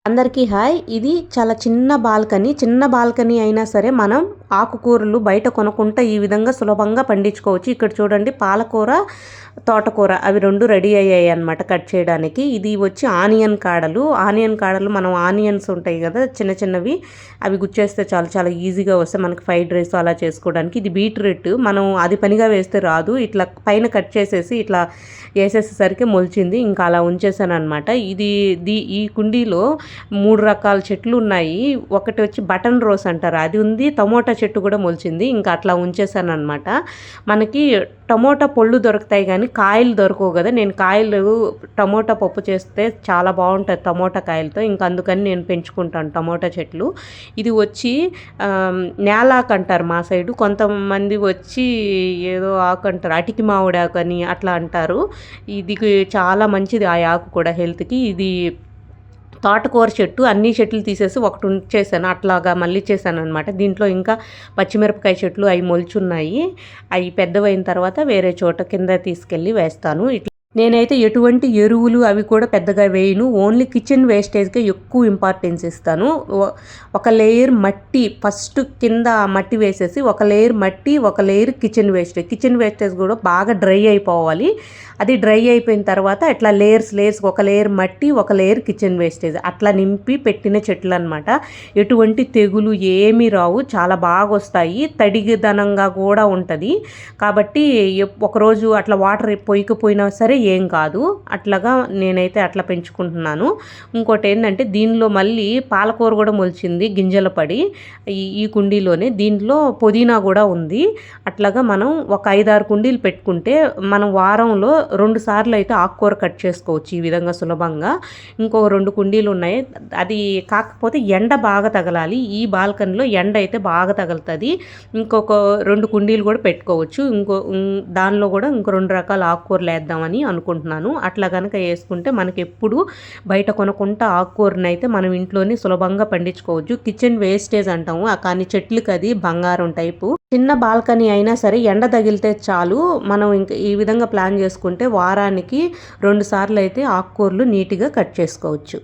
అందరికీ హాయ్. ఇది చాలా చిన్న బాల్కనీ అయినా సరే మనం ఆకుకూరలు బయట కొనుక్కుంటే ఈ విధంగా సులభంగా పండించుకోవచ్చు. ఇక్కడ చూడండి, పాలకూర, తోటకూర అవి 2 రెడీ అయ్యాయి అన్నమాట కట్ చేయడానికి. ఇది వచ్చి ఆనియన్ కాడలు మనం ఆనియన్స్ ఉంటాయి కదా చిన్న చిన్నవి, అవి గుచ్చేస్తే చాలా ఈజీగా వస్తాయి మనకి ఫ్రైడ్ రైస్ అలా చేసుకోవడానికి. ఇది బీట్రూట్, మనం అది పనిగా వేస్తే రాదు, ఇట్లా పైన కట్ చేసేసి ఇట్లా వేసేసేసరికి మొలిచింది, ఇంకా అలా ఉంచేసాను అనమాట. ఈ కుండీలో 3 రకాల చెట్లు ఉన్నాయి. ఒకటి వచ్చి బటన్ రోస్ అంటారు, అది ఉంది. టమోటా చెట్టు కూడా మొలిచింది, ఇంకా అట్లా ఉంచేసాను అనమాట. మనకి టమోటా పళ్ళు దొరుకుతాయి కానీ కాయలు దొరకవు కదా. నేను టమోటా పప్పు చేస్తే చాలా బాగుంటుంది టమోటా కాయలతో, ఇంకా అందుకని నేను పెంచుకుంటాను టమోటా చెట్లు. ఇది వచ్చి నేలాకు అంటారు మా సైడు, కొంతమంది వచ్చి ఏదో ఆకు అంటారు, అటికి మామిడాకు అని అట్లా అంటారు. ఇది చాలా మంచిది ఆ ఆకు కూడా హెల్త్కి. ఇది తోటకూర చెట్టు, అన్ని చెట్లు తీసేసి ఒకటి ఉంచేసాను, అట్లాగా మళ్ళీ చేశాను అనమాట. దీంట్లో ఇంకా పచ్చిమిరపకాయ చెట్లు అవి మొలుచున్నాయి. అవి పెద్దవైన తర్వాత వేరే చోట కింద తీసుకెళ్ళి వేస్తాను. నేనైతే ఎటువంటి ఎరువులు అవి కూడా పెద్దగా వేయను, ఓన్లీ కిచెన్ వేస్టేజ్కే ఎక్కువ ఇంపార్టెన్స్ ఇస్తాను. ఒక లేయర్ మట్టి ఫస్ట్ కింద మట్టి వేసేసి, ఒక లేయర్ మట్టి, ఒక లేయర్ కిచెన్ వేస్టేజ్ కూడా బాగా డ్రై అయిపోవాలి. అది డ్రై అయిపోయిన తర్వాత ఇట్లా లేయర్స్ ఒక లేయర్ మట్టి, ఒక లేయర్ కిచెన్ వేస్టేజ్ అట్లా నింపి పెట్టిన చెట్లు అనమాట. ఎటువంటి తెగులు ఏమీ రావు, చాలా బాగా వస్తాయి, తడిగిదనంగా కూడా ఉంటుంది. కాబట్టి ఒకరోజు అట్లా వాటర్ పోయికపోయినా సరే ఏం కాదు. అట్లాగా నేనైతే అట్లా పెంచుకుంటున్నాను. ఇంకోటి ఏంటంటే, దీనిలో మళ్ళీ పాలకూర కూడా మొలిచింది గింజలు పడి ఈ కుండీలోనే. దీంట్లో పుదీనా కూడా ఉంది. అట్లాగా మనం ఒక 5-6 కుండీలు పెట్టుకుంటే మనం వారంలో 2 సార్లు అయితే ఆకుకూర కట్ చేసుకోవచ్చు ఈ విధంగా సులభంగా. ఇంకో 2 కుండీలు ఉన్నాయి, అది కాకపోతే ఎండ బాగా తగలాలి. ఈ బాల్కనీలో ఎండ అయితే బాగా తగులుతుంది. ఇంకొక 2 కుండీలు కూడా పెట్టుకోవచ్చు. దానిలో కూడా ఇంకో 2 రకాల ఆకుకూరలు వేద్దామని అనుకుంటున్నాను. అట్లా కనుక వేసుకుంటే మనకి ఎప్పుడు బయట కొనుక్కుంటే ఆకుకూరని అయితే మనం ఇంట్లోనే సులభంగా పండించుకోవచ్చు. కిచెన్ వేస్టేజ్ అంటాము, కానీ చెట్లకి అది బంగారం టైపు. చిన్న బాల్కనీ అయినా సరే ఎండ తగిలితే చాలు, మనం ఇంకా ఈ విధంగా ప్లాన్ చేసుకుంటే వారానికి 2 సార్లు అయితే ఆకుకూరలు నీట్గా కట్ చేసుకోవచ్చు.